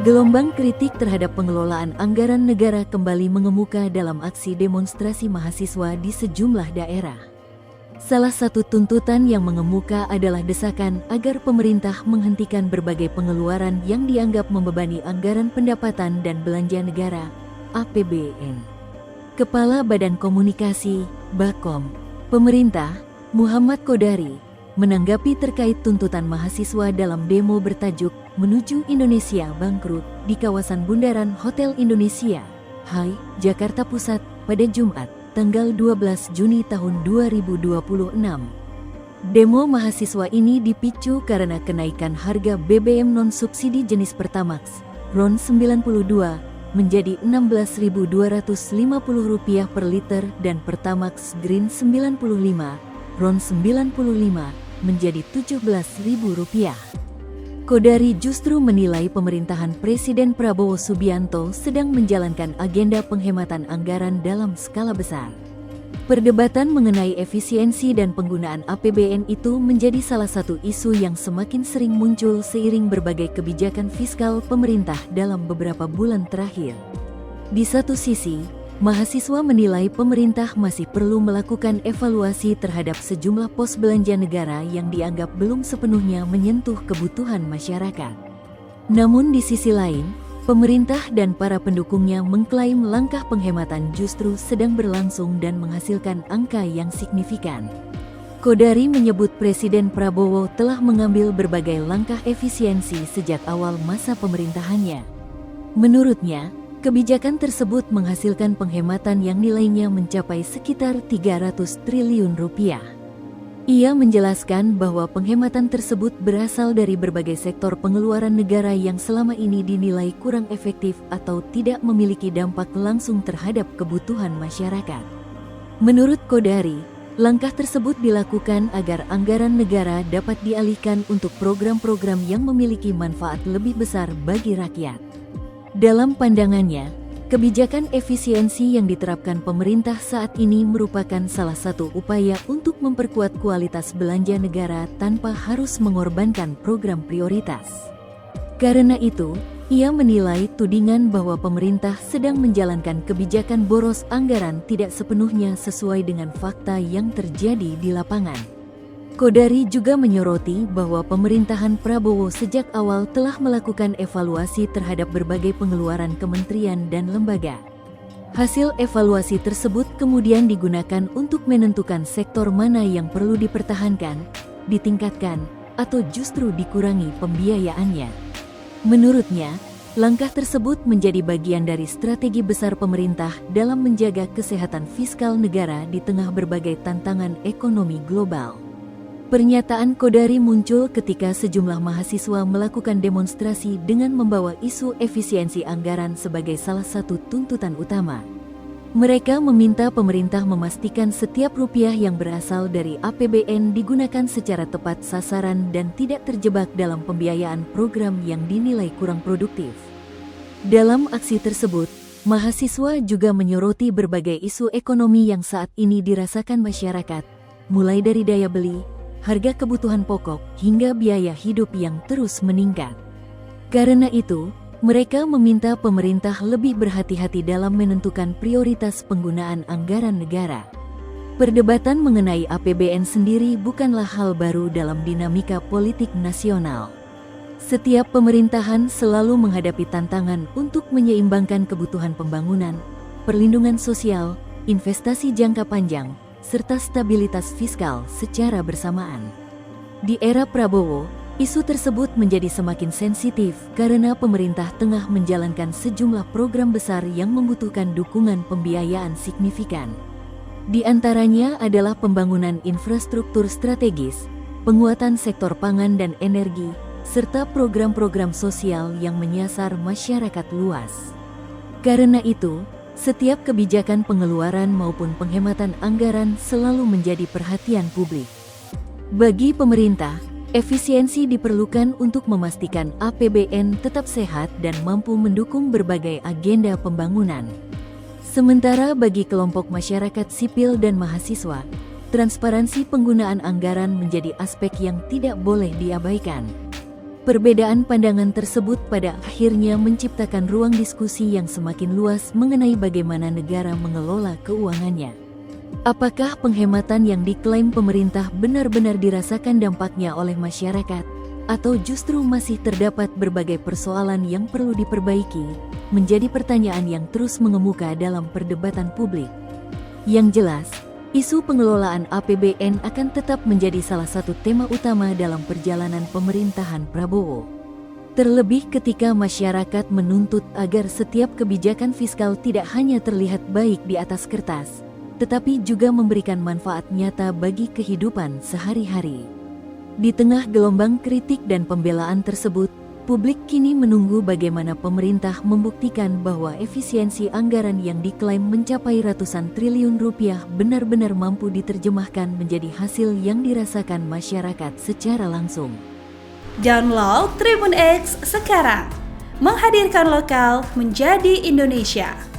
Gelombang kritik terhadap pengelolaan anggaran negara kembali mengemuka dalam aksi demonstrasi mahasiswa di sejumlah daerah. Salah satu tuntutan yang mengemuka adalah desakan agar pemerintah menghentikan berbagai pengeluaran yang dianggap membebani anggaran pendapatan dan belanja negara (APBN). Kepala Badan Komunikasi, Bakom, Pemerintah, Muhammad Kodari, menanggapi terkait tuntutan mahasiswa dalam demo bertajuk Menuju Indonesia Bangkrut di kawasan Bundaran Hotel Indonesia, Hai, Jakarta Pusat, pada Jumat, tanggal 12 Juni tahun 2026. Demo mahasiswa ini dipicu karena kenaikan harga BBM non-subsidi jenis Pertamax, RON 92, menjadi Rp16.250 per liter dan Pertamax Green 95, RON 95, menjadi Rp17.000. Kodari justru menilai pemerintahan Presiden Prabowo Subianto sedang menjalankan agenda penghematan anggaran dalam skala besar. Perdebatan mengenai efisiensi dan penggunaan APBN itu menjadi salah satu isu yang semakin sering muncul seiring berbagai kebijakan fiskal pemerintah dalam beberapa bulan terakhir. Di satu sisi, mahasiswa menilai pemerintah masih perlu melakukan evaluasi terhadap sejumlah pos belanja negara yang dianggap belum sepenuhnya menyentuh kebutuhan masyarakat. Namun di sisi lain, pemerintah dan para pendukungnya mengklaim langkah penghematan justru sedang berlangsung dan menghasilkan angka yang signifikan. Kodari menyebut Presiden Prabowo telah mengambil berbagai langkah efisiensi sejak awal masa pemerintahannya. Menurutnya, kebijakan tersebut menghasilkan penghematan yang nilainya mencapai sekitar Rp300 triliun. Ia menjelaskan bahwa penghematan tersebut berasal dari berbagai sektor pengeluaran negara yang selama ini dinilai kurang efektif atau tidak memiliki dampak langsung terhadap kebutuhan masyarakat. Menurut Kodari, langkah tersebut dilakukan agar anggaran negara dapat dialihkan untuk program-program yang memiliki manfaat lebih besar bagi rakyat. Dalam pandangannya, kebijakan efisiensi yang diterapkan pemerintah saat ini merupakan salah satu upaya untuk memperkuat kualitas belanja negara tanpa harus mengorbankan program prioritas. Karena itu, ia menilai tudingan bahwa pemerintah sedang menjalankan kebijakan boros anggaran tidak sepenuhnya sesuai dengan fakta yang terjadi di lapangan. Kodari juga menyoroti bahwa pemerintahan Prabowo sejak awal telah melakukan evaluasi terhadap berbagai pengeluaran kementerian dan lembaga. Hasil evaluasi tersebut kemudian digunakan untuk menentukan sektor mana yang perlu dipertahankan, ditingkatkan, atau justru dikurangi pembiayaannya. Menurutnya, langkah tersebut menjadi bagian dari strategi besar pemerintah dalam menjaga kesehatan fiskal negara di tengah berbagai tantangan ekonomi global. Pernyataan Kodari muncul ketika sejumlah mahasiswa melakukan demonstrasi dengan membawa isu efisiensi anggaran sebagai salah satu tuntutan utama. Mereka meminta pemerintah memastikan setiap rupiah yang berasal dari APBN digunakan secara tepat sasaran dan tidak terjebak dalam pembiayaan program yang dinilai kurang produktif. Dalam aksi tersebut, mahasiswa juga menyoroti berbagai isu ekonomi yang saat ini dirasakan masyarakat, mulai dari daya beli, harga kebutuhan pokok, hingga biaya hidup yang terus meningkat. Karena itu, mereka meminta pemerintah lebih berhati-hati dalam menentukan prioritas penggunaan anggaran negara. Perdebatan mengenai APBN sendiri bukanlah hal baru dalam dinamika politik nasional. Setiap pemerintahan selalu menghadapi tantangan untuk menyeimbangkan kebutuhan pembangunan, perlindungan sosial, investasi jangka panjang, serta stabilitas fiskal secara bersamaan. Di era Prabowo, isu tersebut menjadi semakin sensitif karena pemerintah tengah menjalankan sejumlah program besar yang membutuhkan dukungan pembiayaan signifikan. Di antaranya adalah pembangunan infrastruktur strategis, penguatan sektor pangan dan energi, serta program-program sosial yang menyasar masyarakat luas. Karena itu, setiap kebijakan pengeluaran maupun penghematan anggaran selalu menjadi perhatian publik. Bagi pemerintah, efisiensi diperlukan untuk memastikan APBN tetap sehat dan mampu mendukung berbagai agenda pembangunan. Sementara bagi kelompok masyarakat sipil dan mahasiswa, transparansi penggunaan anggaran menjadi aspek yang tidak boleh diabaikan. Perbedaan pandangan tersebut pada akhirnya menciptakan ruang diskusi yang semakin luas mengenai bagaimana negara mengelola keuangannya. Apakah penghematan yang diklaim pemerintah benar-benar dirasakan dampaknya oleh masyarakat, atau justru masih terdapat berbagai persoalan yang perlu diperbaiki, menjadi pertanyaan yang terus mengemuka dalam perdebatan publik. Yang jelas, isu pengelolaan APBN akan tetap menjadi salah satu tema utama dalam perjalanan pemerintahan Prabowo. Terlebih ketika masyarakat menuntut agar setiap kebijakan fiskal tidak hanya terlihat baik di atas kertas, tetapi juga memberikan manfaat nyata bagi kehidupan sehari-hari. Di tengah gelombang kritik dan pembelaan tersebut, publik kini menunggu bagaimana pemerintah membuktikan bahwa efisiensi anggaran yang diklaim mencapai ratusan triliun rupiah benar-benar mampu diterjemahkan menjadi hasil yang dirasakan masyarakat secara langsung. Download Tribun X sekarang, menghadirkan lokal menjadi Indonesia.